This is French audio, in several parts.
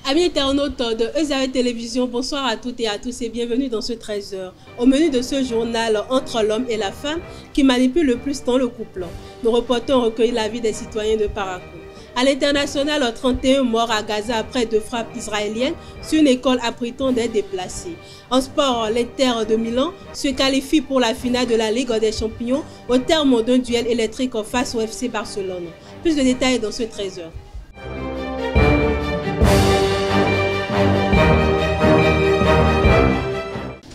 Amis internautes de EZAV Télévision, bonsoir à toutes et à tous et bienvenue dans ce 13h. Au menu de ce journal Entre l'homme et la femme qui manipule le plus dans le couple, nos reporters ont recueilli l'avis des citoyens de Parakou. À l'international, 31 morts à Gaza après 2 frappes israéliennes sur une école abritant des déplacés. En sport, l'Inter de Milan se qualifie pour la finale de la Ligue des Champions au terme d'un duel électrique face au FC Barcelone. Plus de détails dans ce 13h.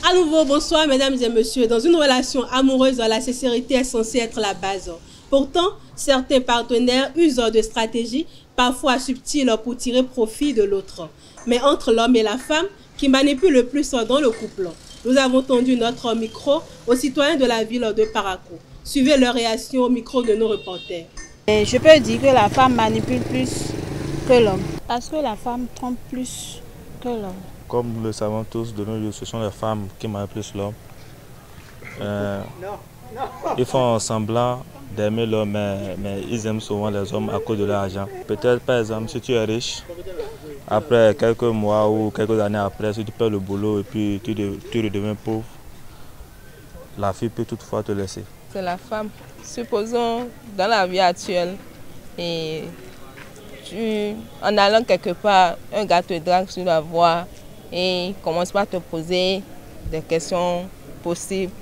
À nouveau, bonsoir mesdames et messieurs. Dans une relation amoureuse, la sincérité est censée être la base. Pourtant, certains partenaires usent de stratégies parfois subtiles pour tirer profit de l'autre. Mais entre l'homme et la femme, qui manipulent le plus dans le couple, nous avons tendu notre micro aux citoyens de la ville de Parakou. Suivez leur réaction au micro de nos reporters. Je peux dire que la femme manipule plus que l'homme. Parce que la femme trompe plus que l'homme. Comme nous le savons tous, de nos jours, ce sont les femmes qui manipulent l'homme. Ils font semblant d'aimer l'homme, mais ils aiment souvent les hommes à cause de leur argent. Peut-être, par exemple, si tu es riche, après quelques mois ou quelques années après, si tu perds le boulot et puis tu redeviens pauvre, la fille peut toutefois te laisser. C'est la femme. Supposons dans la vie actuelle, et en allant quelque part, un gars te drague sur la voie et commence par te poser des questions possibles.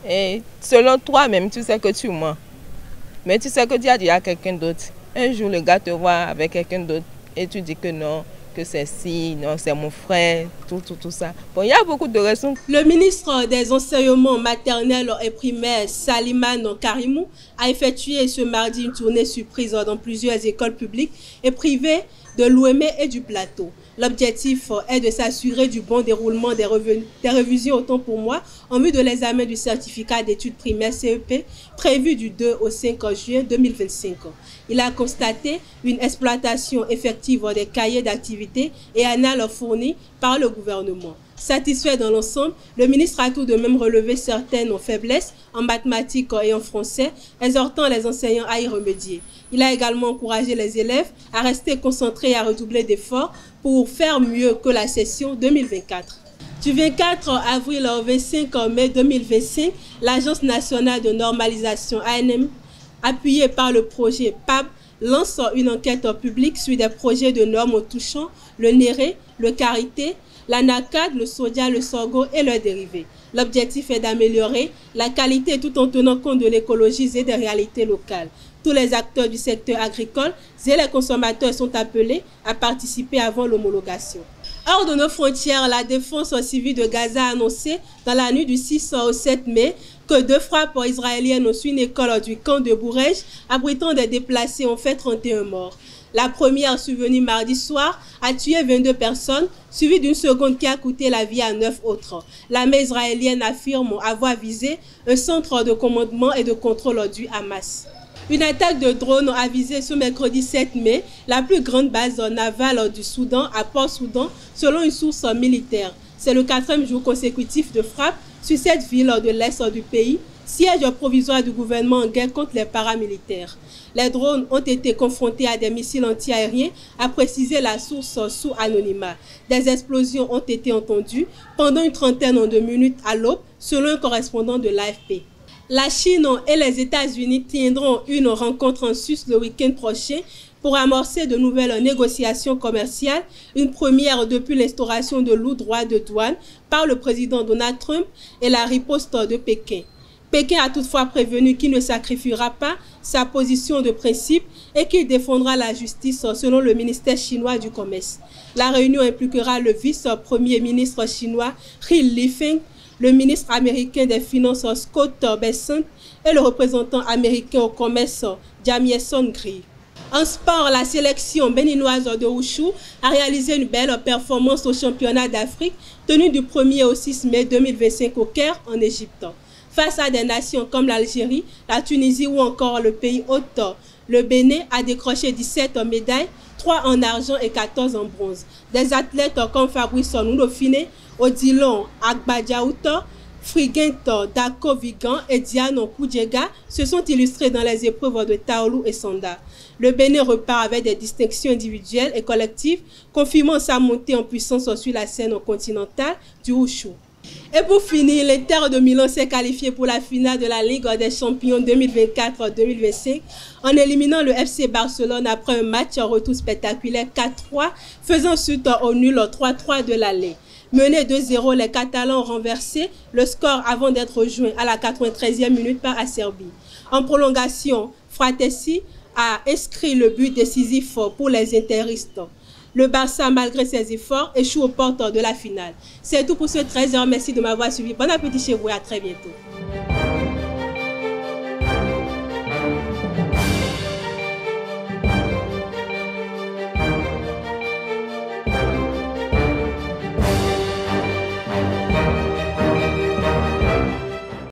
Et selon toi-même, tu sais que tu mens. Mais tu sais que tu as dit à quelqu'un d'autre. Un jour, le gars te voit avec quelqu'un d'autre et tu dis que non, que c'est si, non, c'est mon frère, tout ça. Bon, il y a beaucoup de raisons. Le ministre des Enseignements maternels et primaires, Salimane Karimou, a effectué ce mardi une tournée surprise dans plusieurs écoles publiques et privées de l'Ouémé et du Plateau. L'objectif est de s'assurer du bon déroulement des révisions autant pour moi en vue de l'examen du certificat d'études primaires CEP prévu du 2 au 5 juin 2025. Il a constaté une exploitation effective des cahiers d'activités et annales fournis par le gouvernement. Satisfait dans l'ensemble, le ministre a tout de même relevé certaines faiblesses en mathématiques et en français, exhortant les enseignants à y remédier. Il a également encouragé les élèves à rester concentrés et à redoubler d'efforts pour faire mieux que la session 2024. Du 24 avril au 25 mai 2025, l'Agence nationale de normalisation ANM, appuyée par le projet PAB, lance une enquête publique sur des projets de normes touchant le néré, le karité, l'anacade, le sodia, le sorgho et leurs dérivés. L'objectif est d'améliorer la qualité tout en tenant compte de l'écologie et des réalités locales. Tous les acteurs du secteur agricole et les consommateurs sont appelés à participer avant l'homologation. Hors de nos frontières, la défense civile de Gaza a annoncé dans la nuit du 6 au 7 mai que 2 frappes israéliennes sur une école du camp de Bourej abritant des déplacés ont fait 31 morts. La première, survenue mardi soir, a tué 22 personnes, suivie d'une seconde qui a coûté la vie à 9 autres. L'armée israélienne affirme avoir visé un centre de commandement et de contrôle du Hamas. Une attaque de drone a visé ce mercredi 7 mai la plus grande base navale du Soudan à Port-Soudan, selon une source militaire. C'est le 4e jour consécutif de frappe sur cette ville de l'est du pays, siège provisoire du gouvernement en guerre contre les paramilitaires. Les drones ont été confrontés à des missiles antiaériens, a précisé la source sous anonymat. Des explosions ont été entendues pendant une trentaine de minutes à l'aube, selon un correspondant de l'AFP. La Chine et les États-Unis tiendront une rencontre en Suisse le week-end prochain pour amorcer de nouvelles négociations commerciales, une première depuis l'instauration de lourds droits de douane par le président Donald Trump et la riposte de Pékin. Pékin a toutefois prévenu qu'il ne sacrifiera pas sa position de principe et qu'il défendra la justice selon le ministère chinois du Commerce. La réunion impliquera le vice-premier ministre chinois He Lifeng, le ministre américain des Finances Scott Bessent et le représentant américain au commerce Jamieson Gris. En sport, la sélection béninoise de Wushu a réalisé une belle performance au championnat d'Afrique tenu du 1er au 6 mai 2025 au Caire en Égypte. Face à des nations comme l'Algérie, la Tunisie ou encore le pays hôte Le Bénin a décroché 17 médailles, 3 en argent et 14 en bronze. Des athlètes comme Fabrice Onoudofine, Odilon Agbadjaouto, Friginto Dako Vigan et Diane Koudjega se sont illustrés dans les épreuves de Taolu et Sanda. Le Bénin repart avec des distinctions individuelles et collectives, confirmant sa montée en puissance sur la scène continentale du Wushu. Et pour finir, l'Inter de Milan s'est qualifié pour la finale de la Ligue des Champions 2024-2025 en éliminant le FC Barcelone après un match en retour spectaculaire 4-3, faisant suite au nul 3-3 de l'aller. Menés 2-0, les Catalans ont renversé le score avant d'être rejoints à la 93e minute par Acerbi. En prolongation, Fratessi a inscrit le but décisif pour les interistes. Le Barça, malgré ses efforts, échoue aux portes de la finale. C'est tout pour ce 13h. Merci de m'avoir suivi. Bon appétit chez vous et à très bientôt.